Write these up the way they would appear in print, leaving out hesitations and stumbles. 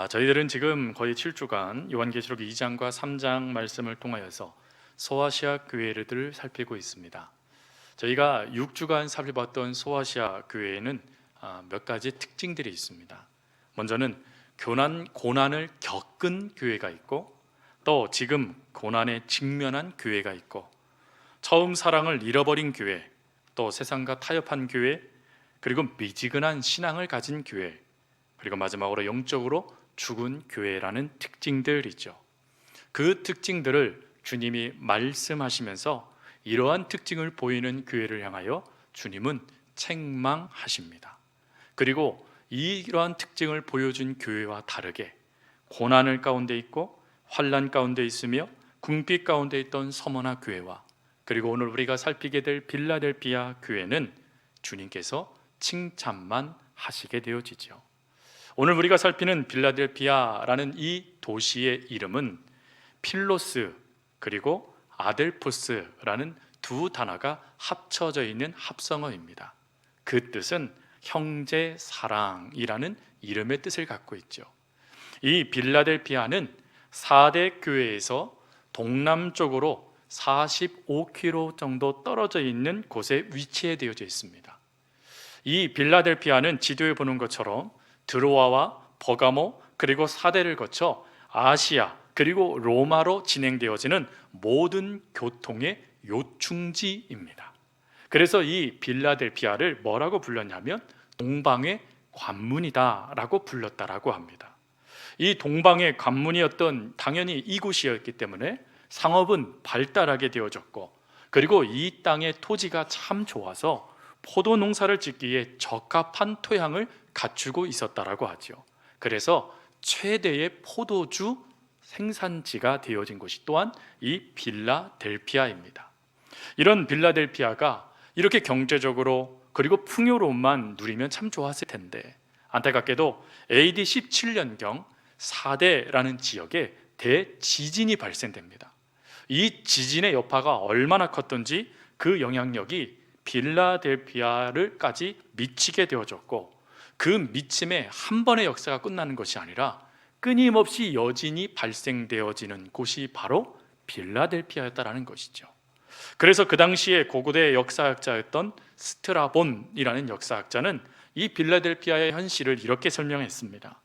저희들은 지금 거의 7주간 요한계시록 2장과 3장 말씀을 통하여서 소아시아 교회들을 살피고 있습니다. 저희가 6주간 살펴봤던 소아시아 교회에는 몇 가지 특징들이 있습니다. 먼저는 고난을 겪은 교회가 있고, 또 지금 고난에 직면한 교회가 있고, 처음 사랑을 잃어버린 교회, 또 세상과 타협한 교회, 그리고 미지근한 신앙을 가진 교회, 그리고 마지막으로 영적으로 죽은 교회라는 특징들이죠. 그 특징들을 주님이 말씀하시면서 이러한 특징을 보이는 교회를 향하여 주님은 책망하십니다. 그리고 이러한 특징을 보여준 교회와 다르게 고난을 가운데 있고 환난 가운데 있으며 궁핍 가운데 있던 서머나 교회와, 그리고 오늘 우리가 살피게 될 빌라델피아 교회는 주님께서 칭찬만 하시게 되어지죠. 오늘 우리가 살피는 빌라델피아라는 이 도시의 이름은 필로스 그리고 아델포스라는 두 단어가 합쳐져 있는 합성어입니다. 그 뜻은 형제 사랑이라는 이름의 뜻을 갖고 있죠. 이 빌라델피아는 4대 교회에서 동남쪽으로 45km 정도 떨어져 있는 곳에 위치해 되어져 있습니다. 이 빌라델피아는 지도에 보는 것처럼 드로아와 버가모 그리고 사대를 거쳐 아시아 그리고 로마로 진행되어지는 모든 교통의 요충지입니다. 그래서 이 빌라델피아를 뭐라고 불렀냐면 동방의 관문이다 라고 불렀다라고 합니다. 이 동방의 관문이었던 당연히 이곳이었기 때문에 상업은 발달하게 되어졌고, 그리고 이 땅의 토지가 참 좋아서 포도 농사를 짓기에 적합한 토양을 갖추고 있었다라고 하죠. 그래서 최대의 포도주 생산지가 되어진 곳이 또한 이 빌라델피아입니다. 이런 빌라델피아가 이렇게 경제적으로 그리고 풍요로움만 누리면 참 좋았을 텐데, 안타깝게도 AD 17년경 사대라는 지역에 대지진이 발생됩니다. 이 지진의 여파가 얼마나 컸던지 그 영향력이 빌라델피아를까지 미치게 되어졌고, 그 미침에 한 번의 역사가 끝나는 것이 아니라 끊임없이 여진이 발생되어지는 곳이 바로 빌라델피아였다라는 것이죠. 그래서 그 당시에 고고대 역사학자였던 스트라본이라는 역사학자는 이 빌라델피아의 현실을 이렇게 설명했습니다.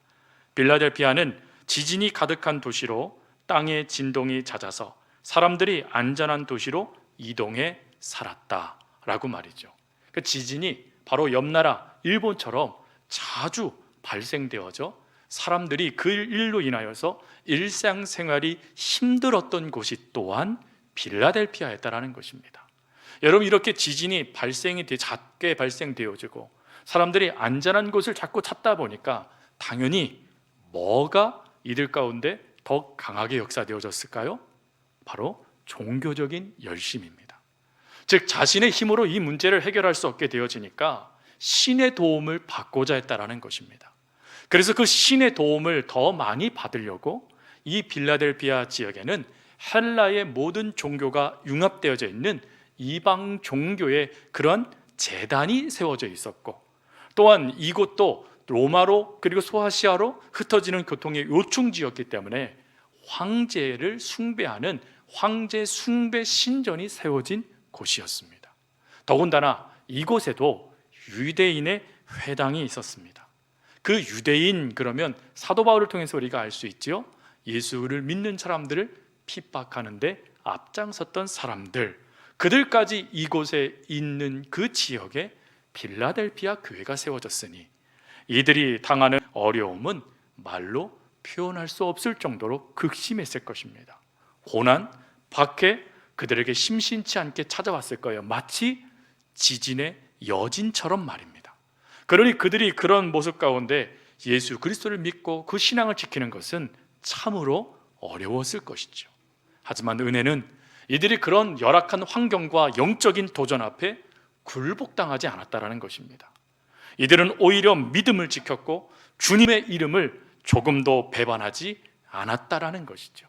빌라델피아는 지진이 가득한 도시로 땅의 진동이 잦아서 사람들이 안전한 도시로 이동해 살았다라고 말이죠. 그 지진이 바로 옆나라 일본처럼 자주 발생되어져 사람들이 그 일로 인하여서 일상생활이 힘들었던 곳이 또한 빌라델피아였다라는 것입니다. 여러분, 이렇게 지진이 작게 발생되어지고 사람들이 안전한 곳을 자꾸 찾다 보니까 당연히 뭐가 이들 가운데 더 강하게 역사되어졌을까요? 바로 종교적인 열심입니다. 즉, 자신의 힘으로 이 문제를 해결할 수 없게 되어지니까 신의 도움을 받고자 했다라는 것입니다. 그래서 그 신의 도움을 더 많이 받으려고 이 빌라델피아 지역에는 헬라의 모든 종교가 융합되어져 있는 이방 종교의 그런 제단이 세워져 있었고, 또한 이곳도 로마로 그리고 소아시아로 흩어지는 교통의 요충지였기 때문에 황제를 숭배하는 황제 숭배 신전이 세워진 곳이었습니다. 더군다나 이곳에도 유대인의 회당이 있었습니다. 그 유대인, 그러면 사도 바울을 통해서 우리가 알 수 있지요. 예수를 믿는 사람들을 핍박하는데 앞장섰던 사람들, 그들까지 이곳에 있는 그 지역에 빌라델피아 교회가 세워졌으니 이들이 당하는 어려움은 말로 표현할 수 없을 정도로 극심했을 것입니다. 고난, 박해, 그들에게 심심치 않게 찾아왔을 거예요. 마치 지진의 여진처럼 말입니다. 그러니 그들이 그런 모습 가운데 예수 그리스도를 믿고 그 신앙을 지키는 것은 참으로 어려웠을 것이죠. 하지만 은혜는 이들이 그런 열악한 환경과 영적인 도전 앞에 굴복당하지 않았다라는 것입니다. 이들은 오히려 믿음을 지켰고 주님의 이름을 조금도 배반하지 않았다라는 것이죠.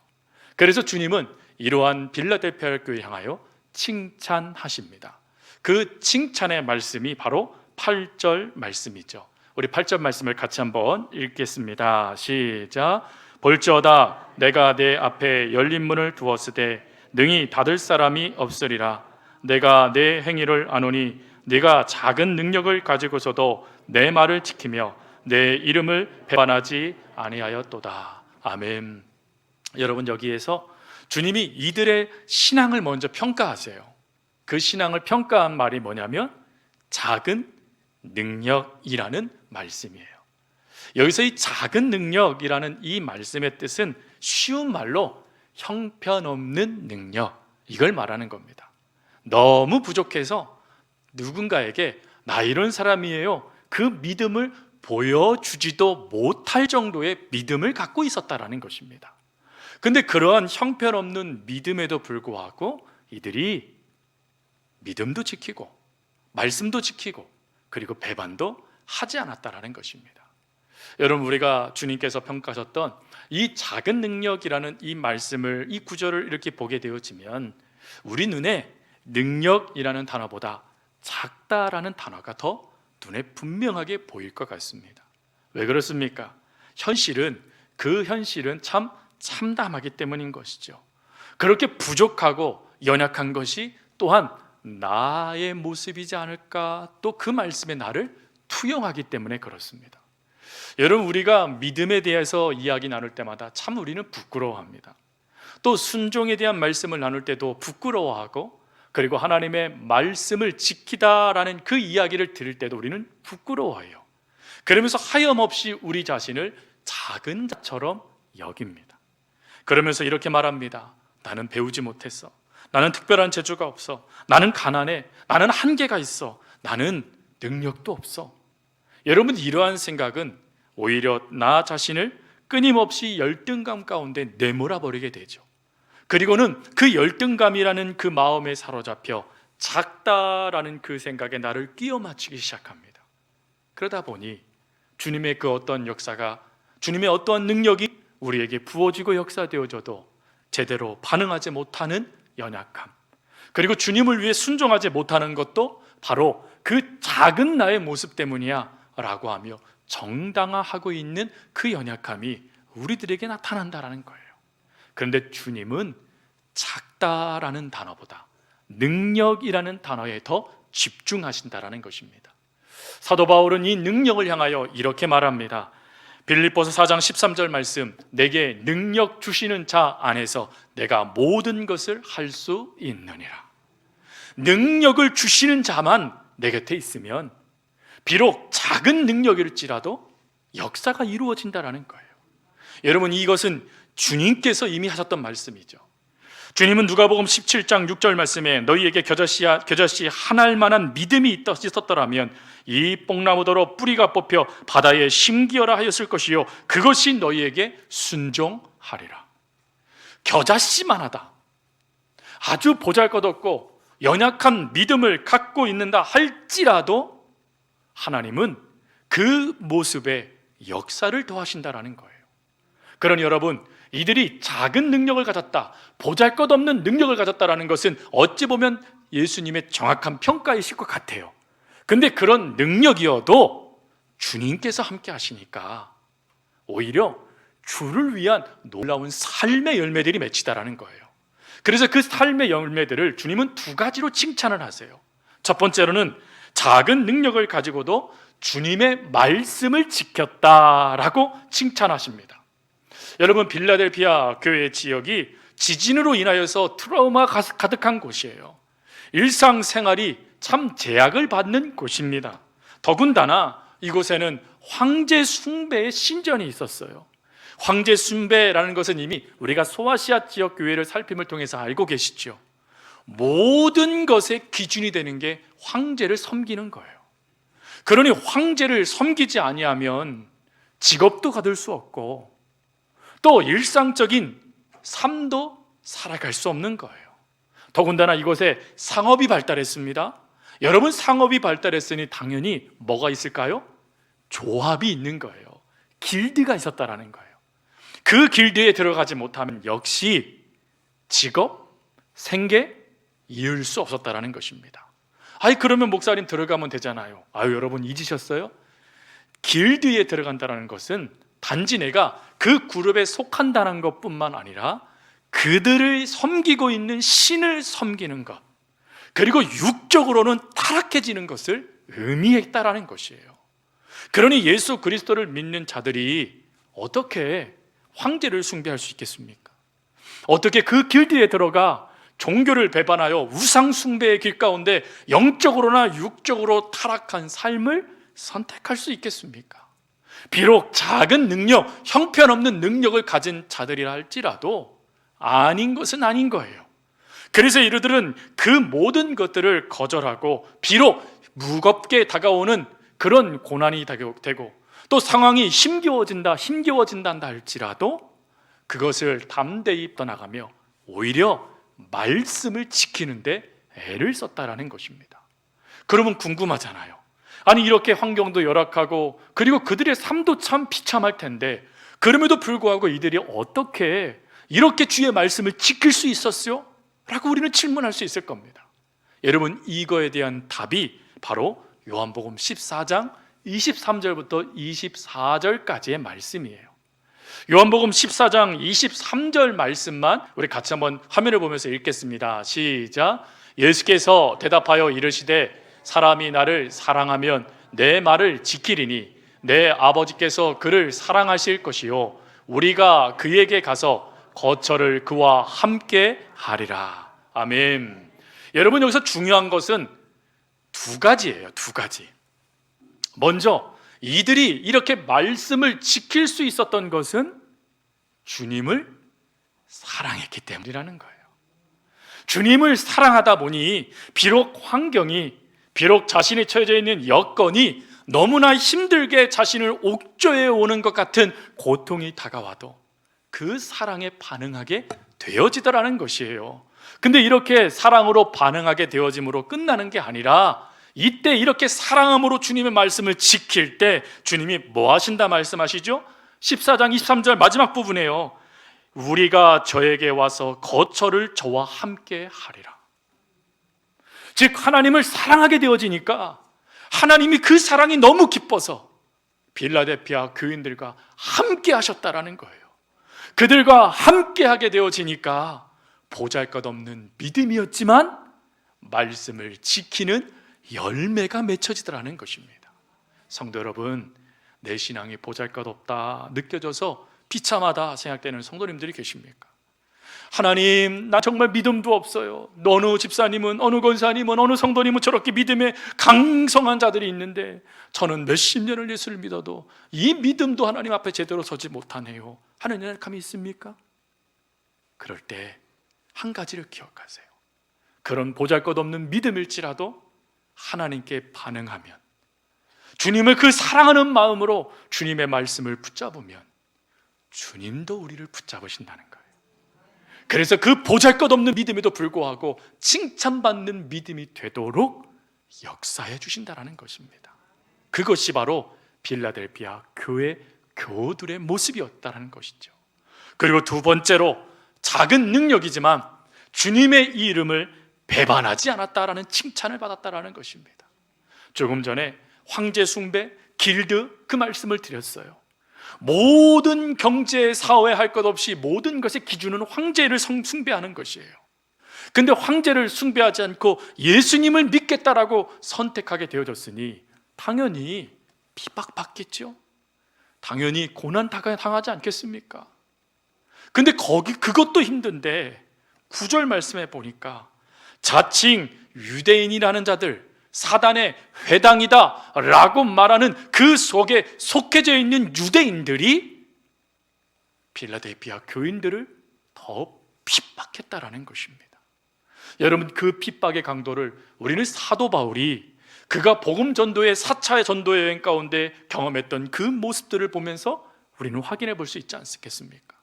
그래서 주님은 이러한 빌라델피아 교회를 향하여 칭찬하십니다. 그 칭찬의 말씀이 바로 8절 말씀이죠. 우리 8절 말씀을 같이 한번 읽겠습니다. 시작. 볼지어다 내가 내 앞에 열린 문을 두었으되 능히 닫을 사람이 없으리라. 내가 내 행위를 아노니 네가 작은 능력을 가지고서도 내 말을 지키며 내 이름을 배반하지 아니하였도다. 아멘. 여러분, 여기에서 주님이 이들의 신앙을 먼저 평가하세요. 그 신앙을 평가한 말이 뭐냐면 작은 능력이라는 말씀이에요. 여기서 이 작은 능력이라는 이 말씀의 뜻은 쉬운 말로 형편없는 능력, 이걸 말하는 겁니다. 너무 부족해서 누군가에게 나 이런 사람이에요, 그 믿음을 보여주지도 못할 정도의 믿음을 갖고 있었다라는 것입니다. 근데 그러한 형편없는 믿음에도 불구하고 이들이 믿음도 지키고 말씀도 지키고 그리고 배반도 하지 않았다라는 것입니다. 여러분, 우리가 주님께서 평가하셨던 이 작은 능력이라는 이 말씀을, 이 구절을 이렇게 보게 되어지면 우리 눈에 능력이라는 단어보다 작다라는 단어가 더 눈에 분명하게 보일 것 같습니다. 왜 그렇습니까? 그 현실은 참 참담하기 때문인 것이죠. 그렇게 부족하고 연약한 것이 또한 나의 모습이지 않을까, 또 그 말씀에 나를 투영하기 때문에 그렇습니다. 여러분, 우리가 믿음에 대해서 이야기 나눌 때마다 참 우리는 부끄러워합니다. 또 순종에 대한 말씀을 나눌 때도 부끄러워하고, 그리고 하나님의 말씀을 지키다라는 그 이야기를 들을 때도 우리는 부끄러워해요. 그러면서 하염없이 우리 자신을 작은 자처럼 여깁니다. 그러면서 이렇게 말합니다. 나는 배우지 못했어. 나는 특별한 재주가 없어. 나는 가난해. 나는 한계가 있어. 나는 능력도 없어. 여러분, 이러한 생각은 오히려 나 자신을 끊임없이 열등감 가운데 내몰아 버리게 되죠. 그리고는 그 열등감이라는 그 마음에 사로잡혀 작다라는 그 생각에 나를 끼워 맞추기 시작합니다. 그러다 보니 주님의 그 어떤 역사가, 주님의 어떠한 능력이 우리에게 부어지고 역사되어져도 제대로 반응하지 못하는 연약함, 그리고 주님을 위해 순종하지 못하는 것도 바로 그 작은 나의 모습 때문이야 라고 하며 정당화하고 있는 그 연약함이 우리들에게 나타난다는 거예요. 그런데 주님은 작다라는 단어보다 능력이라는 단어에 더 집중하신다는 것입니다. 사도 바울은 이 능력을 향하여 이렇게 말합니다. 빌립보서 4장 13절 말씀, 내게 능력 주시는 자 안에서 내가 모든 것을 할 수 있느니라. 능력을 주시는 자만 내 곁에 있으면 비록 작은 능력일지라도 역사가 이루어진다는 거예요. 여러분, 이것은 주님께서 이미 하셨던 말씀이죠. 주님은 누가복음 17장 6절 말씀에 너희에게 겨자씨 한 알만한 믿음이 있었더라면 이 뽕나무더러 뿌리가 뽑혀 바다에 심기어라 하였을 것이요 그것이 너희에게 순종하리라. 겨자씨만 하다, 아주 보잘것없고 연약한 믿음을 갖고 있는다 할지라도 하나님은 그 모습에 역사를 더하신다는 거예요. 그러니 여러분, 이들이 작은 능력을 가졌다, 보잘것없는 능력을 가졌다는 것은 어찌 보면 예수님의 정확한 평가이실 것 같아요. 근데 그런 능력이어도 주님께서 함께 하시니까 오히려 주를 위한 놀라운 삶의 열매들이 맺히다라는 거예요. 그래서 그 삶의 열매들을 주님은 두 가지로 칭찬을 하세요. 첫 번째로는 작은 능력을 가지고도 주님의 말씀을 지켰다라고 칭찬하십니다. 여러분, 빌라델피아 교회 지역이 지진으로 인하여서 트라우마 가득한 곳이에요. 일상생활이 참 제약을 받는 곳입니다. 더군다나 이곳에는 황제 숭배의 신전이 있었어요. 황제 숭배라는 것은 이미 우리가 소아시아 지역 교회를 살핌을 통해서 알고 계시죠. 모든 것의 기준이 되는 게 황제를 섬기는 거예요. 그러니 황제를 섬기지 아니하면 직업도 가질 수 없고 또 일상적인 삶도 살아갈 수 없는 거예요. 더군다나 이곳에 상업이 발달했습니다. 여러분, 상업이 발달했으니 당연히 뭐가 있을까요? 조합이 있는 거예요. 길드가 있었다라는 거예요. 그 길드에 들어가지 못하면 역시 직업, 생계 이을 수 없었다라는 것입니다. 그러면 목사님 들어가면 되잖아요. 여러분 잊으셨어요? 길드에 들어간다는 것은 단지 내가 그 그룹에 속한다는 것뿐만 아니라 그들을 섬기고 있는 신을 섬기는 것, 그리고 육적으로는 타락해지는 것을 의미했다라는 것이에요. 그러니 예수 그리스도를 믿는 자들이 어떻게 황제를 숭배할 수 있겠습니까? 어떻게 그 길드에 들어가 종교를 배반하여 우상 숭배의 길 가운데 영적으로나 육적으로 타락한 삶을 선택할 수 있겠습니까? 비록 작은 능력, 형편없는 능력을 가진 자들이라 할지라도 아닌 것은 아닌 거예요. 그래서 이들은 그 모든 것들을 거절하고 비록 무겁게 다가오는 그런 고난이 되고 또 상황이 힘겨워진다 한다 할지라도 그것을 담대히 떠나가며 오히려 말씀을 지키는데 애를 썼다라는 것입니다. 그러면 궁금하잖아요. 아니 이렇게 환경도 열악하고 그리고 그들의 삶도 참 비참할 텐데 그럼에도 불구하고 이들이 어떻게 이렇게 주의 말씀을 지킬 수 있었어요? 라고 우리는 질문할 수 있을 겁니다. 여러분, 이거에 대한 답이 바로 요한복음 14장 23절부터 24절까지의 말씀이에요. 요한복음 14장 23절 말씀만 우리 같이 한번 화면을 보면서 읽겠습니다. 시작. 예수께서 대답하여 이르시되 사람이 나를 사랑하면 내 말을 지키리니 내 아버지께서 그를 사랑하실 것이요 우리가 그에게 가서 거처를 그와 함께 하리라. 아멘. 여러분, 여기서 중요한 것은 두 가지예요. 두 가지. 먼저 이들이 이렇게 말씀을 지킬 수 있었던 것은 주님을 사랑했기 때문이라는 거예요. 주님을 사랑하다 보니 비록 환경이, 비록 자신이 처해져 있는 여건이 너무나 힘들게 자신을 옥죄해 오는 것 같은 고통이 다가와도 그 사랑에 반응하게 되어지더라는 것이에요. 근데 이렇게 사랑으로 반응하게 되어짐으로 끝나는 게 아니라 이때 이렇게 사랑함으로 주님의 말씀을 지킬 때 주님이 뭐 하신다 말씀하시죠? 14장 23절 마지막 부분에요. 우리가 저에게 와서 거처를 저와 함께 하리라. 즉 하나님을 사랑하게 되어지니까 하나님이 그 사랑이 너무 기뻐서 빌라델피아 교인들과 함께 하셨다라는 거예요. 그들과 함께 하게 되어지니까 보잘것없는 믿음이었지만 말씀을 지키는 열매가 맺혀지더라는 것입니다. 성도 여러분, 내 신앙이 보잘것없다 느껴져서 비참하다 생각되는 성도님들이 계십니까? 하나님, 나 정말 믿음도 없어요. 어느 집사님은, 어느 권사님은, 어느 성도님은 저렇게 믿음에 강성한 자들이 있는데 저는 몇십 년을 예수를 믿어도 이 믿음도 하나님 앞에 제대로 서지 못하네요 하는 연약함이 있습니까? 그럴 때 한 가지를 기억하세요. 그런 보잘것없는 믿음일지라도 하나님께 반응하면, 주님을 그 사랑하는 마음으로 주님의 말씀을 붙잡으면 주님도 우리를 붙잡으신다는 거예요. 그래서 그 보잘것없는 믿음에도 불구하고 칭찬받는 믿음이 되도록 역사해 주신다는 것입니다. 그것이 바로 빌라델피아 교회 교우들의 모습이었다는 것이죠. 그리고 두 번째로 작은 능력이지만 주님의 이 이름을 배반하지 않았다라는 칭찬을 받았다라는 것입니다. 조금 전에 황제 숭배, 길드 그 말씀을 드렸어요. 모든 경제, 사회 할 것 없이 모든 것의 기준은 황제를 숭배하는 것이에요. 근데 황제를 숭배하지 않고 예수님을 믿겠다라고 선택하게 되어졌으니 당연히 핍박받겠죠. 당연히 고난 당하지 않겠습니까? 근데 그것도 힘든데 9절 말씀에 보니까 자칭 유대인이라는 자들, 사단의 회당이다 라고 말하는 그 속에 속해져 있는 유대인들이 빌라델피아 교인들을 더 핍박했다라는 것입니다. 여러분, 그 핍박의 강도를 우리는 사도 바울이 그가 복음 전도의 4차 전도 여행 가운데 경험했던 그 모습들을 보면서 우리는 확인해 볼 수 있지 않겠습니까?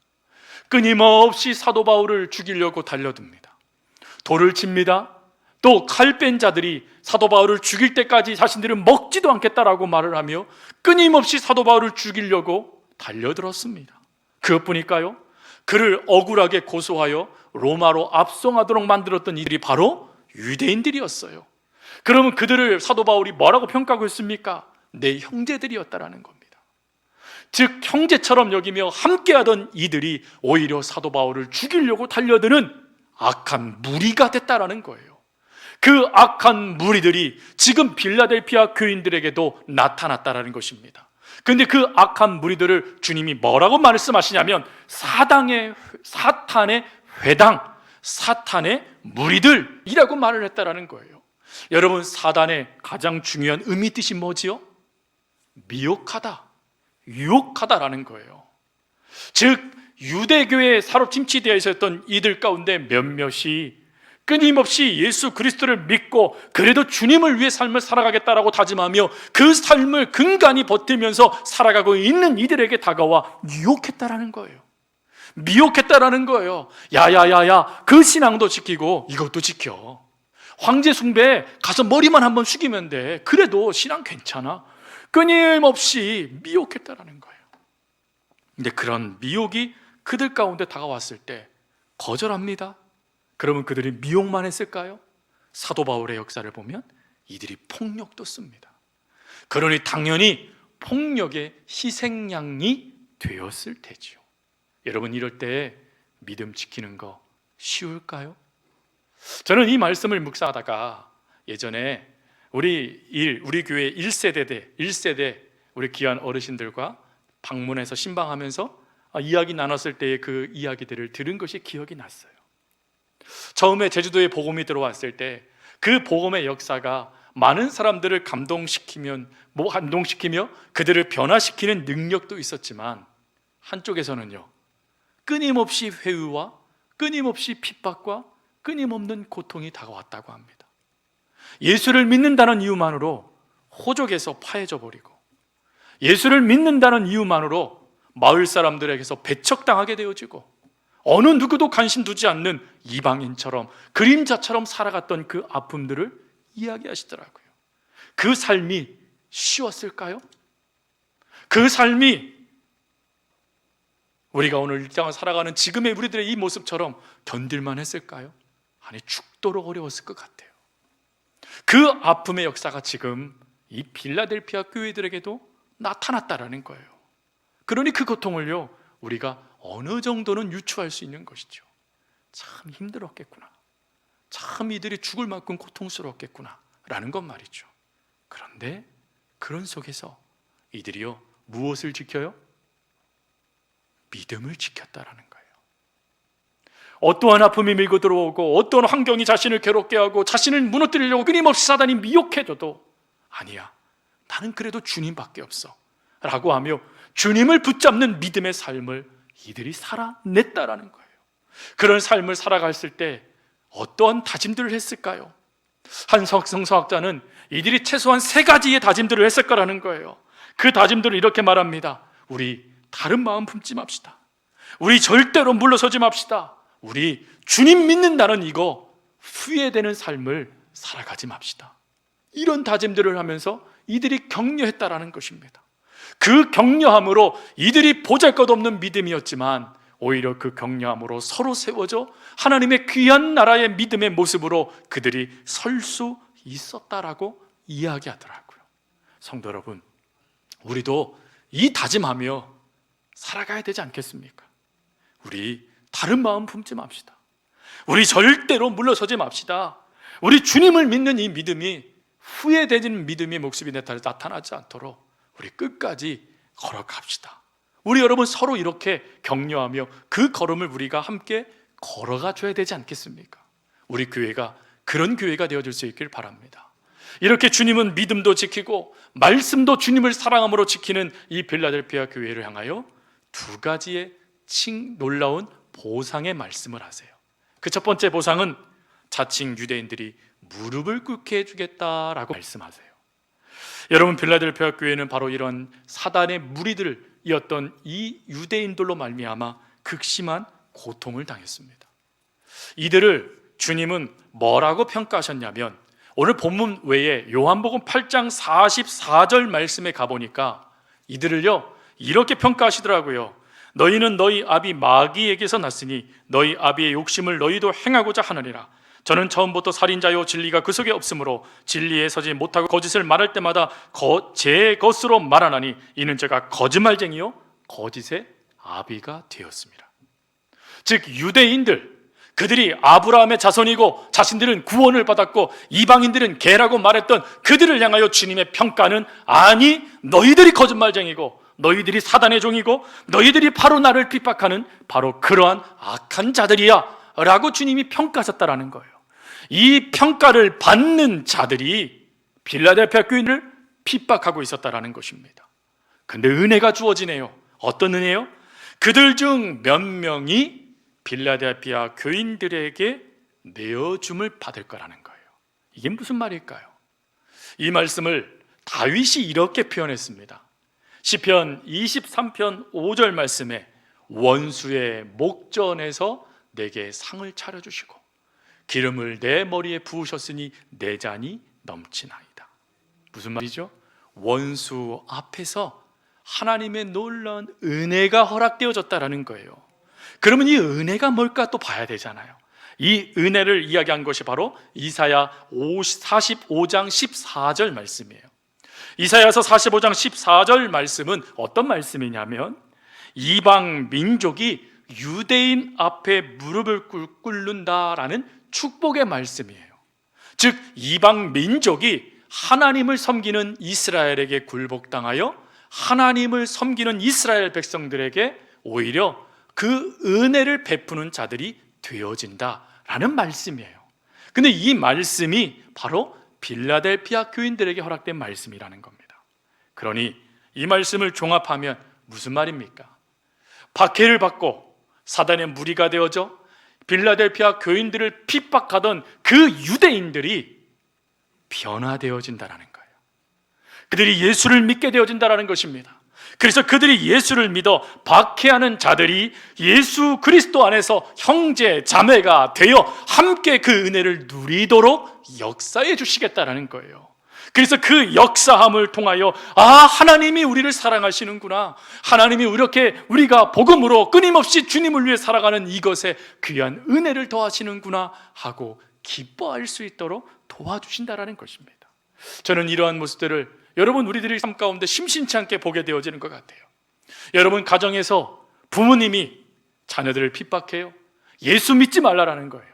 끊임없이 사도 바울을 죽이려고 달려듭니다. 돌을 칩니다. 또 칼 뺀 자들이 사도 바울을 죽일 때까지 자신들은 먹지도 않겠다라고 말을 하며 끊임없이 사도 바울을 죽이려고 달려들었습니다. 그것뿐일까요? 그를 억울하게 고소하여 로마로 압송하도록 만들었던 이들이 바로 유대인들이었어요. 그러면 그들을 사도 바울이 뭐라고 평가하고 있습니까? 내 형제들이었다라는 겁니다. 즉 형제처럼 여기며 함께하던 이들이 오히려 사도 바울을 죽이려고 달려드는 악한 무리가 됐다라는 거예요. 그 악한 무리들이 지금 빌라델피아 교인들에게도 나타났다라는 것입니다. 그런데 그 악한 무리들을 주님이 뭐라고 말씀하시냐면 사탄의 회당, 사탄의 무리들이라고 말을 했다라는 거예요. 여러분, 사단의 가장 중요한 의미 뜻이 뭐지요? 미혹하다, 유혹하다라는 거예요. 즉 유대교에 사로잡힌 되어 있었던 이들 가운데 몇몇이 끊임없이 예수 그리스도를 믿고 그래도 주님을 위해 삶을 살아가겠다라고 다짐하며 그 삶을 근간히 버티면서 살아가고 있는 이들에게 다가와 유혹했다라는 거예요. 미혹했다라는 거예요. 야야야야, 그 신앙도 지키고 이것도 지켜. 황제 숭배 가서 머리만 한번 숙이면 돼. 그래도 신앙 괜찮아. 끊임없이 미혹했다라는 거예요. 근데 그런 미혹이 그들 가운데 다가왔을 때 거절합니다. 그러면 그들이 미혹만 했을까요? 사도 바울의 역사를 보면 이들이 폭력도 씁니다. 그러니 당연히 폭력의 희생양이 되었을 테지요. 여러분, 이럴 때 믿음 지키는 거 쉬울까요? 저는 이 말씀을 묵상하다가 예전에 우리 교회 1세대 우리 귀한 어르신들과 방문해서 신방하면서 이야기 나눴을 때의 그 이야기들을 들은 것이 기억이 났어요. 처음에 제주도에 복음이 들어왔을 때 그 복음의 역사가 많은 사람들을 감동시키며 그들을 변화시키는 능력도 있었지만 한쪽에서는요, 끊임없이 회유와 끊임없이 핍박과 끊임없는 고통이 다가왔다고 합니다. 예수를 믿는다는 이유만으로 호족에서 파해져 버리고, 예수를 믿는다는 이유만으로 마을 사람들에게서 배척당하게 되어지고, 어느 누구도 관심 두지 않는 이방인처럼 그림자처럼 살아갔던 그 아픔들을 이야기하시더라고요. 그 삶이 쉬웠을까요? 그 삶이 우리가 오늘 이 땅을 살아가는 지금의 우리들의 이 모습처럼 견딜만 했을까요? 아니, 죽도록 어려웠을 것 같아요. 그 아픔의 역사가 지금 이 빌라델피아 교회들에게도 나타났다라는 거예요. 그러니 그 고통을요, 우리가 어느 정도는 유추할 수 있는 것이죠. 참 힘들었겠구나, 참 이들이 죽을 만큼 고통스러웠겠구나 라는 것 말이죠. 그런데 그런 속에서 이들이요, 무엇을 지켜요? 믿음을 지켰다라는 거예요. 어떠한 아픔이 밀고 들어오고 어떠한 환경이 자신을 괴롭게 하고 자신을 무너뜨리려고 끊임없이 사단이 미혹해줘도 아니야, 나는 그래도 주님밖에 없어 라고 하며 주님을 붙잡는 믿음의 삶을 이들이 살아냈다라는 거예요. 그런 삶을 살아갔을 때 어떠한 다짐들을 했을까요? 한 성서학자는 이들이 최소한 3가지의 다짐들을 했을 거라는 거예요. 그 다짐들을 이렇게 말합니다. 우리 다른 마음 품지 맙시다. 우리 절대로 물러서지 맙시다. 우리 주님 믿는다는 이거 후회되는 삶을 살아가지 맙시다. 이런 다짐들을 하면서 이들이 격려했다라는 것입니다. 그 격려함으로 이들이 보잘것없는 믿음이었지만 오히려 그 격려함으로 서로 세워져 하나님의 귀한 나라의 믿음의 모습으로 그들이 설 수 있었다라고 이야기하더라고요. 성도 여러분, 우리도 이 다짐하며 살아가야 되지 않겠습니까? 우리 다른 마음 품지 맙시다. 우리 절대로 물러서지 맙시다. 우리 주님을 믿는 이 믿음이 후회되는 믿음의 모습이 나타나지 않도록 우리 끝까지 걸어갑시다. 우리 여러분 서로 이렇게 격려하며 그 걸음을 우리가 함께 걸어가 줘야 되지 않겠습니까? 우리 교회가 그런 교회가 되어줄 수 있길 바랍니다. 이렇게 주님은 믿음도 지키고 말씀도 주님을 사랑함으로 지키는 이 빌라델피아 교회를 향하여 2가지의 놀라운 보상의 말씀을 하세요. 그 첫 번째 보상은 자칭 유대인들이 무릎을 꿇게 해주겠다라고 말씀하세요. 여러분, 빌라델피아 교회는 바로 이런 사단의 무리들이었던 이 유대인들로 말미암아 극심한 고통을 당했습니다. 이들을 주님은 뭐라고 평가하셨냐면, 오늘 본문 외에 요한복음 8장 44절 말씀에 가보니까 이들을요 이렇게 평가하시더라고요. 너희는 너희 아비 마귀에게서 났으니 너희 아비의 욕심을 너희도 행하고자 하느니라. 저는 처음부터 살인자요 진리가 그 속에 없으므로 진리에 서지 못하고 거짓을 말할 때마다 제 것으로 말하나니 이는 제가 거짓말쟁이요 거짓의 아비가 되었습니다. 즉 유대인들, 그들이 아브라함의 자손이고 자신들은 구원을 받았고 이방인들은 개라고 말했던 그들을 향하여 주님의 평가는, 아니 너희들이 거짓말쟁이고 너희들이 사단의 종이고 너희들이 바로 나를 핍박하는 바로 그러한 악한 자들이야 라고 주님이 평가하셨다라는 거예요. 이 평가를 받는 자들이 빌라델피아 교인을 핍박하고 있었다라는 것입니다. 근데 은혜가 주어지네요. 어떤 은혜요? 그들 중 몇 명이 빌라델피아 교인들에게 내어줌을 받을 거라는 거예요. 이게 무슨 말일까요? 이 말씀을 다윗이 이렇게 표현했습니다. 시편 23편 5절 말씀에 원수의 목전에서 내게 상을 차려주시고 기름을 내 머리에 부으셨으니 내 잔이 넘치나이다. 무슨 말이죠? 원수 앞에서 하나님의 놀라운 은혜가 허락되어졌다라는 거예요. 그러면 이 은혜가 뭘까 또 봐야 되잖아요. 이 은혜를 이야기한 것이 바로 이사야 45장 14절 말씀이에요. 이사야서 45장 14절 말씀은 어떤 말씀이냐면 이방 민족이 유대인 앞에 무릎을 꿇는다라는 축복의 말씀이에요. 즉 이방 민족이 하나님을 섬기는 이스라엘에게 굴복당하여 하나님을 섬기는 이스라엘 백성들에게 오히려 그 은혜를 베푸는 자들이 되어진다라는 말씀이에요. 근데 이 말씀이 바로 빌라델피아 교인들에게 허락된 말씀이라는 겁니다. 그러니 이 말씀을 종합하면 무슨 말입니까? 박해를 받고 사단의 무리가 되어져 빌라델피아 교인들을 핍박하던 그 유대인들이 변화되어진다는 거예요. 그들이 예수를 믿게 되어진다는 것입니다. 그래서 그들이 예수를 믿어 박해하는 자들이 예수 그리스도 안에서 형제 자매가 되어 함께 그 은혜를 누리도록 역사해 주시겠다는 거예요. 그래서 그 역사함을 통하여 하나님이 우리를 사랑하시는구나, 하나님이 이렇게 우리가 복음으로 끊임없이 주님을 위해 살아가는 이것에 귀한 은혜를 더하시는구나 하고 기뻐할 수 있도록 도와주신다라는 것입니다. 저는 이러한 모습들을 여러분 우리들의 삶 가운데 심심치 않게 보게 되어지는 것 같아요. 여러분 가정에서 부모님이 자녀들을 핍박해요. 예수 믿지 말라라는 거예요.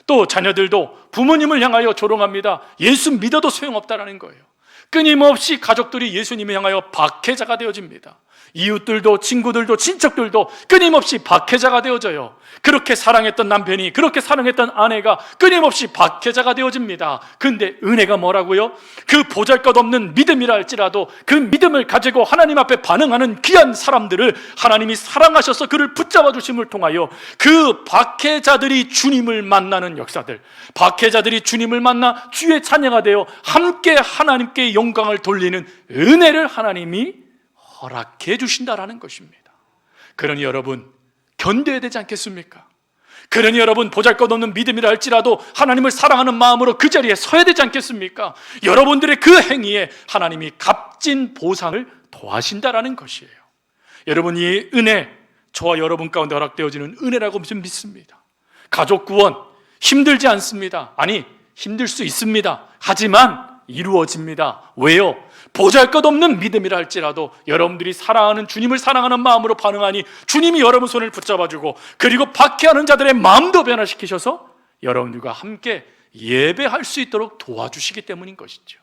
또 자녀들도 부모님을 향하여 조롱합니다. 예수 믿어도 소용없다라는 거예요. 끊임없이 가족들이 예수님을 향하여 박해자가 되어집니다. 이웃들도 친구들도 친척들도 끊임없이 박해자가 되어져요. 그렇게 사랑했던 남편이, 그렇게 사랑했던 아내가 끊임없이 박해자가 되어집니다. 근데 은혜가 뭐라고요? 그 보잘것없는 믿음이라 할지라도 그 믿음을 가지고 하나님 앞에 반응하는 귀한 사람들을 하나님이 사랑하셔서 그를 붙잡아 주심을 통하여 그 박해자들이 주님을 만나는 역사들, 박해자들이 주님을 만나 주의 자녀가 되어 함께 하나님께 영광을 돌리는 은혜를 하나님이 허락해 주신다라는 것입니다. 그러니 여러분 견뎌야 되지 않겠습니까? 그러니 여러분 보잘것없는 믿음이라 할지라도 하나님을 사랑하는 마음으로 그 자리에 서야 되지 않겠습니까? 여러분들의 그 행위에 하나님이 값진 보상을 더하신다라는 것이에요. 여러분 이 은혜, 저와 여러분 가운데 허락되어지는 은혜라고 좀 믿습니다. 가족 구원 힘들지 않습니다. 아니 힘들 수 있습니다. 하지만 이루어집니다. 왜요? 보잘것없는 믿음이라 할지라도 여러분들이 사랑하는 주님을 사랑하는 마음으로 반응하니 주님이 여러분 손을 붙잡아주고 그리고 박해하는 자들의 마음도 변화시키셔서 여러분들과 함께 예배할 수 있도록 도와주시기 때문인 것이죠.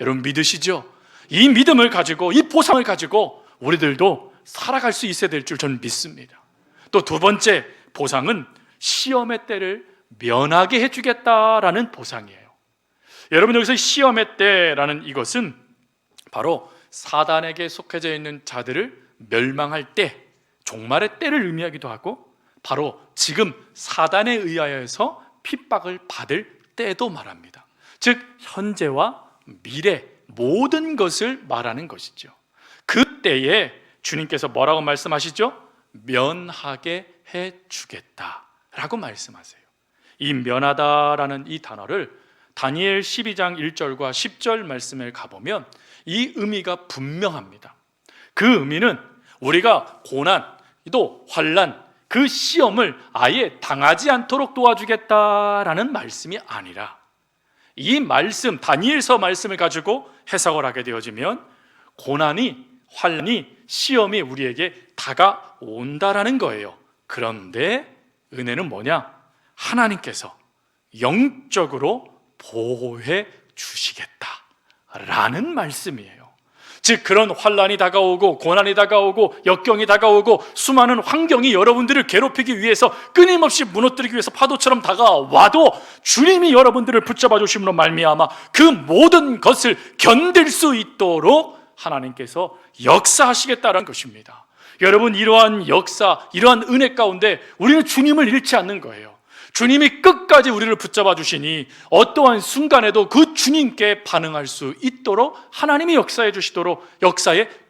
여러분 믿으시죠? 이 믿음을 가지고 이 보상을 가지고 우리들도 살아갈 수 있어야 될 줄 저는 믿습니다. 또 두 번째 보상은 시험의 때를 면하게 해주겠다라는 보상이에요. 여러분 여기서 시험의 때라는 이것은 바로 사단에게 속해져 있는 자들을 멸망할 때, 종말의 때를 의미하기도 하고 바로 지금 사단에 의하여서 핍박을 받을 때도 말합니다. 즉 현재와 미래 모든 것을 말하는 것이죠. 그때에 주님께서 뭐라고 말씀하시죠? 면하게 해주겠다라고 말씀하세요. 이 면하다라는 이 단어를 다니엘 12장 1절과 10절 말씀을 가보면 이 의미가 분명합니다. 그 의미는 우리가 고난, 또 환난, 그 시험을 아예 당하지 않도록 도와주겠다라는 말씀이 아니라, 이 말씀, 다니엘서 말씀을 가지고 해석을 하게 되어지면 고난이, 환난이, 시험이 우리에게 다가온다라는 거예요. 그런데 은혜는 뭐냐? 하나님께서 영적으로 보호해 주시겠다라는 말씀이에요. 즉 그런 환난이 다가오고 고난이 다가오고 역경이 다가오고 수많은 환경이 여러분들을 괴롭히기 위해서 끊임없이 무너뜨리기 위해서 파도처럼 다가와도 주님이 여러분들을 붙잡아 주심으로 말미암아 그 모든 것을 견딜 수 있도록 하나님께서 역사하시겠다는 것입니다. 여러분, 이러한 역사, 이러한 은혜 가운데 우리는 주님을 잃지 않는 거예요. 주님이 끝까지 우리를 붙잡아 주시니 어떠한 순간에도 그 주님께 반응할 수 있도록 하나님이 역사해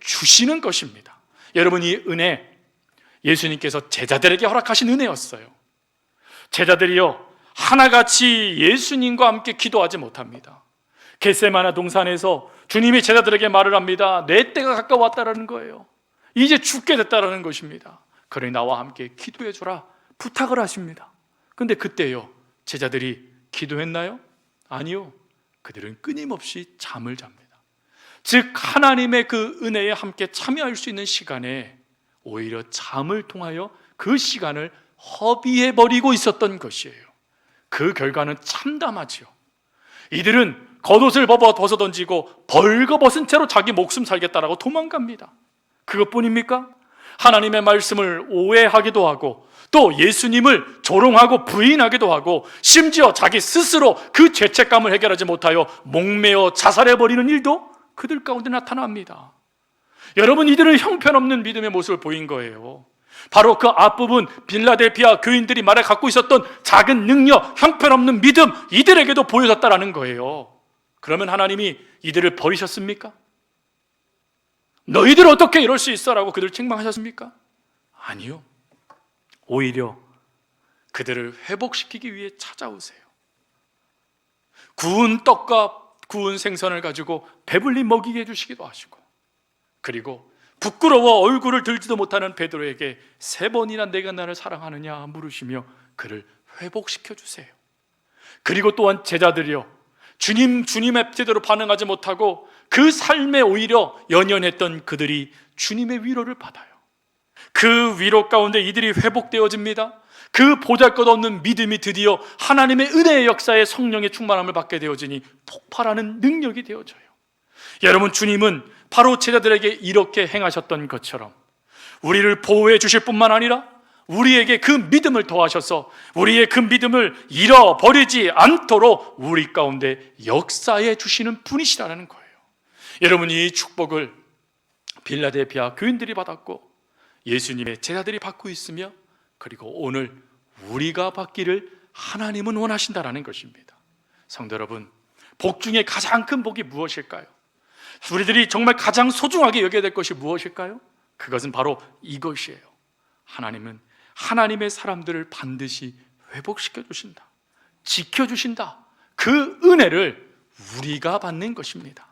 주시는 것입니다. 여러분, 이 은혜, 예수님께서 제자들에게 허락하신 은혜였어요. 제자들이요, 하나같이 예수님과 함께 기도하지 못합니다. 겟세마네 동산에서 주님이 제자들에게 말을 합니다. 내 때가 가까웠다라는 거예요. 이제 죽게 됐다라는 것입니다. 그러니 나와 함께 기도해 주라 부탁을 하십니다. 근데 그때요, 제자들이 기도했나요? 아니요. 그들은 끊임없이 잠을 잡니다. 즉 하나님의 그 은혜에 함께 참여할 수 있는 시간에 오히려 잠을 통하여 그 시간을 허비해버리고 있었던 것이에요. 그 결과는 참담하지요. 이들은 겉옷을 벗어 던지고 벌거벗은 채로 자기 목숨 살겠다라고 도망갑니다. 그것뿐입니까? 하나님의 말씀을 오해하기도 하고 또 예수님을 조롱하고 부인하기도 하고 심지어 자기 스스로 그 죄책감을 해결하지 못하여 목매어 자살해버리는 일도 그들 가운데 나타납니다. 여러분, 이들은 형편없는 믿음의 모습을 보인 거예요. 바로 그 앞부분 빌라델피아 교인들이 말해 갖고 있었던 작은 능력, 형편없는 믿음, 이들에게도 보여졌다라는 거예요. 그러면 하나님이 이들을 버리셨습니까? 너희들 어떻게 이럴 수 있어? 라고 그들을 책망하셨습니까? 아니요. 오히려 그들을 회복시키기 위해 찾아오세요. 구운 떡과 구운 생선을 가지고 배불리 먹이게 해주시기도 하시고, 그리고 부끄러워 얼굴을 들지도 못하는 베드로에게 3번이나 내가 나를 사랑하느냐 물으시며 그를 회복시켜 주세요. 그리고 또한 제자들이요, 주님의 제대로 반응하지 못하고 그 삶에 오히려 연연했던 그들이 주님의 위로를 받아요. 그 위로 가운데 이들이 회복되어집니다. 그 보잘것없는 믿음이 드디어 하나님의 은혜의 역사에 성령의 충만함을 받게 되어지니 폭발하는 능력이 되어져요. 여러분, 주님은 바로 제자들에게 이렇게 행하셨던 것처럼 우리를 보호해 주실 뿐만 아니라 우리에게 그 믿음을 더하셔서 우리의 그 믿음을 잃어버리지 않도록 우리 가운데 역사해 주시는 분이시라는 거예요. 여러분, 이 축복을 빌라델피아 교인들이 받았고 예수님의 제자들이 받고 있으며, 그리고 오늘 우리가 받기를 하나님은 원하신다라는 것입니다. 성도 여러분, 복 중에 가장 큰 복이 무엇일까요? 우리들이 정말 가장 소중하게 여겨야 될 것이 무엇일까요? 그것은 바로 이것이에요. 하나님은 하나님의 사람들을 반드시 회복시켜 주신다, 지켜주신다. 그 은혜를 우리가 받는 것입니다.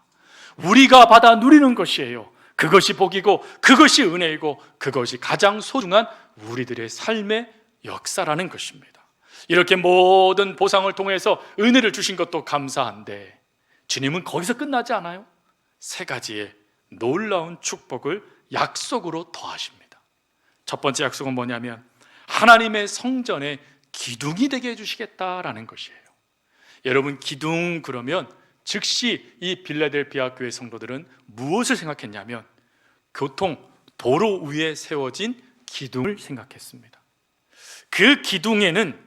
우리가 받아 누리는 것이에요. 그것이 복이고 그것이 은혜이고 그것이 가장 소중한 우리들의 삶의 역사라는 것입니다. 이렇게 모든 보상을 통해서 은혜를 주신 것도 감사한데 주님은 거기서 끝나지 않아요. 3가지의 놀라운 축복을 약속으로 더하십니다. 첫 번째 약속은 뭐냐면 하나님의 성전의 기둥이 되게 해주시겠다라는 것이에요. 여러분, 기둥 그러면 즉시 이 빌라델피아 교회 성도들은 무엇을 생각했냐면 교통 도로 위에 세워진 기둥을 생각했습니다. 그 기둥에는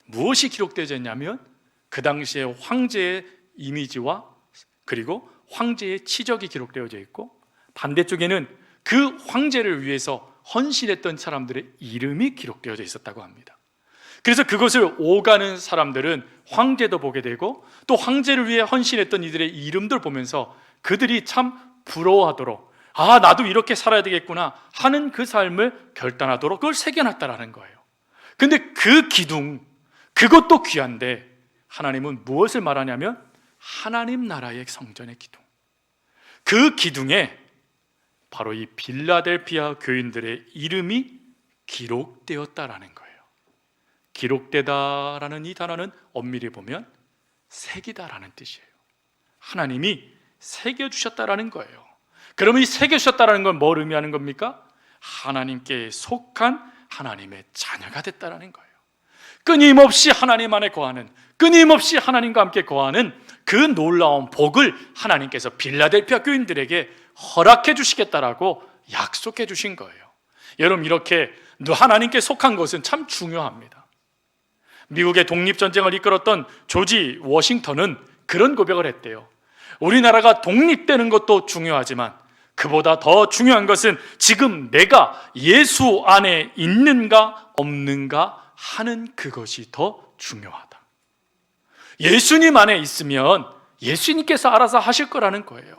무엇이 기록되어 있냐면 그 당시에 황제의 이미지와 그리고 황제의 치적이 기록되어져 있고, 반대쪽에는 그 황제를 위해서 헌신했던 사람들의 이름이 기록되어져 있었다고 합니다. 그래서 그것을 오가는 사람들은 황제도 보게 되고 또 황제를 위해 헌신했던 이들의 이름들 보면서 그들이 참 부러워하도록, 아, 나도 이렇게 살아야 되겠구나 하는 그 삶을 결단하도록 그걸 새겨놨다라는 거예요. 근데 그 기둥, 그것도 귀한데 하나님은 무엇을 말하냐면 하나님 나라의 성전의 기둥, 그 기둥에 바로 이 빌라델피아 교인들의 이름이 기록되었다라는 거예요. 기록되다라는 이 단어는 엄밀히 보면 새기다라는 뜻이에요. 하나님이 새겨주셨다라는 거예요. 그러면 이 새겨주셨다라는 건 뭘 의미하는 겁니까? 하나님께 속한 하나님의 자녀가 됐다라는 거예요. 끊임없이 하나님 안에 거하는, 끊임없이 하나님과 함께 거하는 그 놀라운 복을 하나님께서 빌라델피아 교인들에게 허락해 주시겠다라고 약속해 주신 거예요. 여러분, 이렇게 하나님께 속한 것은 참 중요합니다. 미국의 독립전쟁을 이끌었던 조지 워싱턴은 그런 고백을 했대요. 우리나라가 독립되는 것도 중요하지만 그보다 더 중요한 것은 지금 내가 예수 안에 있는가 없는가 하는 그것이 더 중요하다. 예수님 안에 있으면 예수님께서 알아서 하실 거라는 거예요.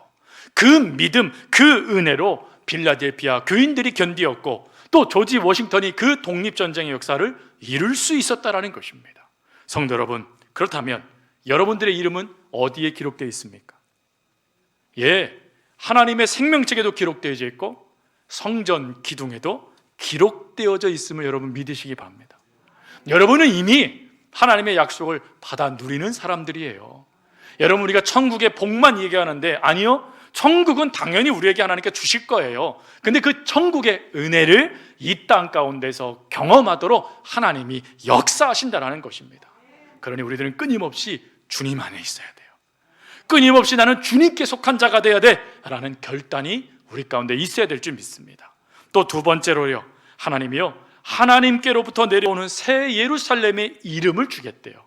그 믿음, 그 은혜로 빌라델피아 교인들이 견디었고 또 조지 워싱턴이 그 독립전쟁의 역사를 이룰 수 있었다라는 것입니다. 성도 여러분, 그렇다면 여러분들의 이름은 어디에 기록되어 있습니까? 하나님의 생명책에도 기록되어져 있고 성전 기둥에도 기록되어져 있음을 여러분 믿으시기 바랍니다. 여러분은 이미 하나님의 약속을 받아 누리는 사람들이에요. 여러분, 우리가 천국의 복만 얘기하는데 아니요, 천국은 당연히 우리에게 하나님께 주실 거예요. 근데 그 천국의 은혜를 이 땅 가운데서 경험하도록 하나님이 역사하신다는 것입니다. 그러니 우리들은 끊임없이 주님 안에 있어야 돼요. 끊임없이 나는 주님께 속한 자가 되어야 돼 라는 결단이 우리 가운데 있어야 될 줄 믿습니다. 또 두 번째로요, 하나님이요, 하나님께로부터 내려오는 새 예루살렘의 이름을 주겠대요.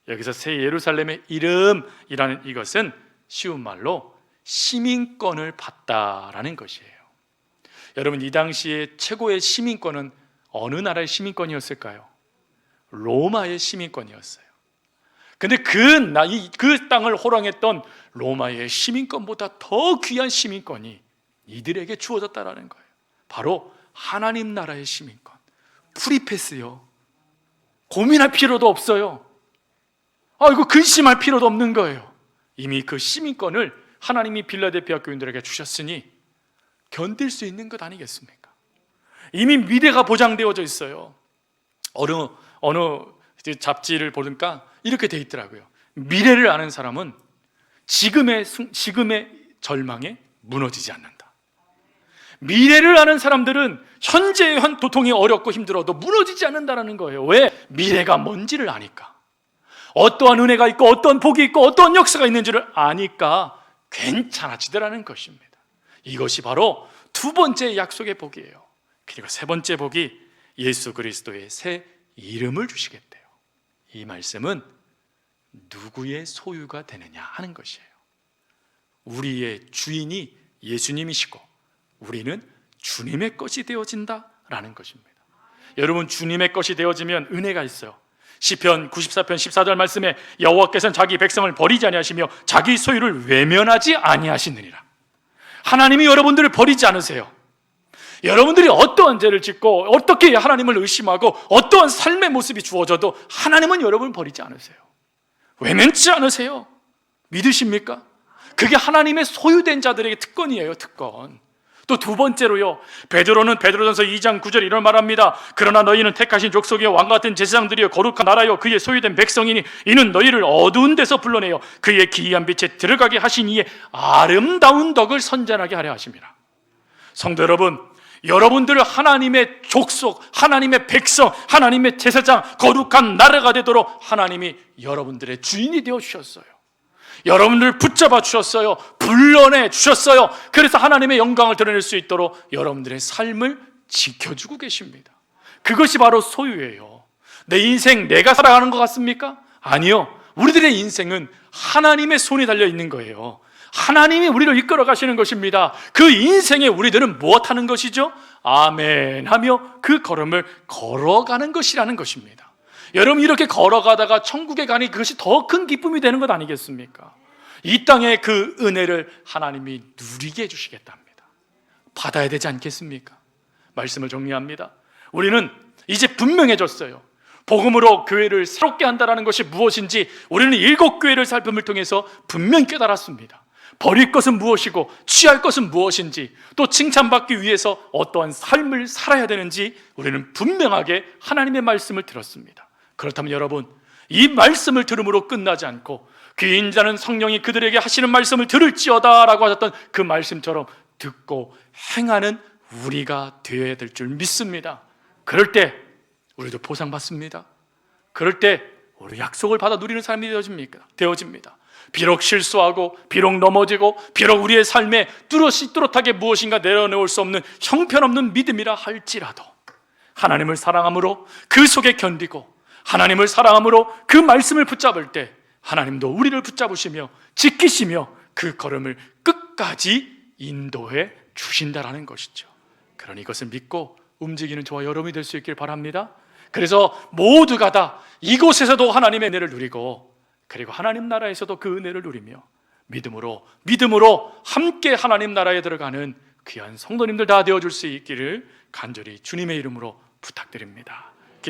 여기서 새 예루살렘의 이름이라는 이것은 쉬운 말로 시민권을 받다라는 것이에요. 여러분, 이 당시에 최고의 시민권은 어느 나라의 시민권이었을까요? 로마의 시민권이었어요. 근데 그 땅을 호령했던 로마의 시민권보다 더 귀한 시민권이 이들에게 주어졌다라는 거예요. 바로 하나님 나라의 시민권, 프리패스요. 고민할 필요도 없어요. 이거 근심할 필요도 없는 거예요. 이미 그 시민권을 하나님이 빌라델피아 교인들에게 주셨으니 견딜 수 있는 것 아니겠습니까? 이미 미래가 보장되어져 있어요. 어느 잡지를 보니까 이렇게 돼 있더라고요. 미래를 아는 사람은 지금의 절망에 무너지지 않는다. 미래를 아는 사람들은 현재의 도통이 어렵고 힘들어도 무너지지 않는다는 거예요. 왜? 미래가 뭔지를 아니까. 어떠한 은혜가 있고 어떠한 복이 있고 어떠한 역사가 있는지를 아니까 괜찮아지더라는 것입니다. 이것이 바로 두 번째 약속의 복이에요. 그리고 세 번째 복이 예수 그리스도의 새 이름을 주시겠대요. 이 말씀은 누구의 소유가 되느냐 하는 것이에요. 우리의 주인이 예수님이시고 우리는 주님의 것이 되어진다라는 것입니다. 여러분, 주님의 것이 되어지면 은혜가 있어요. 시편 94편 14절 말씀에 여호와께서는 자기 백성을 버리지 아니하시며 자기 소유를 외면하지 아니하시느니라. 하나님이 여러분들을 버리지 않으세요. 여러분들이 어떠한 죄를 짓고 어떻게 하나님을 의심하고 어떠한 삶의 모습이 주어져도 하나님은 여러분을 버리지 않으세요. 외면치 않으세요. 믿으십니까? 그게 하나님의 소유된 자들에게 특권이에요. 특권. 또 두 번째로요, 베드로는 베드로전서 2장 9절 이런 말합니다. 그러나 너희는 택하신 족속이요 왕 같은 제사장들이요 거룩한 나라요 그의 소유된 백성이니 이는 너희를 어두운 데서 불러내어 그의 기이한 빛에 들어가게 하신 이의 아름다운 덕을 선전하게 하려 하심이라. 성도 여러분, 여러분들을 하나님의 족속, 하나님의 백성, 하나님의 제사장, 거룩한 나라가 되도록 하나님이 여러분들의 주인이 되어 주셨어요. 여러분들을 붙잡아 주셨어요. 불러내 주셨어요. 그래서 하나님의 영광을 드러낼 수 있도록 여러분들의 삶을 지켜주고 계십니다. 그것이 바로 소유예요. 내 인생 내가 살아가는 것 같습니까? 아니요. 우리들의 인생은 하나님의 손이 달려 있는 거예요. 하나님이 우리를 이끌어 가시는 것입니다. 그 인생에 우리들은 무엇하는 것이죠? 아멘 하며 그 걸음을 걸어가는 것이라는 것입니다. 여러분, 이렇게 걸어가다가 천국에 가니 그것이 더 큰 기쁨이 되는 것 아니겠습니까? 이 땅의 그 은혜를 하나님이 누리게 해주시겠답니다. 받아야 되지 않겠습니까? 말씀을 정리합니다. 우리는 이제 분명해졌어요. 복음으로 교회를 새롭게 한다는 것이 무엇인지 우리는 7 교회를 살핌을 통해서 분명히 깨달았습니다. 버릴 것은 무엇이고 취할 것은 무엇인지, 또 칭찬받기 위해서 어떠한 삶을 살아야 되는지 우리는 분명하게 하나님의 말씀을 들었습니다. 그렇다면 여러분, 이 말씀을 들음으로 끝나지 않고 귀인 자는 성령이 그들에게 하시는 말씀을 들을지어다 라고 하셨던 그 말씀처럼 듣고 행하는 우리가 되어야 될 줄 믿습니다. 그럴 때 우리도 보상받습니다. 그럴 때 우리 약속을 받아 누리는 사람이 되어집니다. 비록 실수하고, 비록 넘어지고, 비록 우리의 삶에 뚜렷하게 무엇인가 내려놓을 수 없는 형편없는 믿음이라 할지라도 하나님을 사랑함으로 그 속에 견디고, 하나님을 사랑함으로 그 말씀을 붙잡을 때 하나님도 우리를 붙잡으시며 지키시며 그 걸음을 끝까지 인도해 주신다라는 것이죠. 그러니 이것을 믿고 움직이는 저와 여러분이 될 수 있길 바랍니다. 그래서 모두가 다 이곳에서도 하나님의 은혜를 누리고, 그리고 하나님 나라에서도 그 은혜를 누리며 믿음으로 함께 하나님 나라에 들어가는 귀한 성도님들 다 되어줄 수 있기를 간절히 주님의 이름으로 부탁드립니다.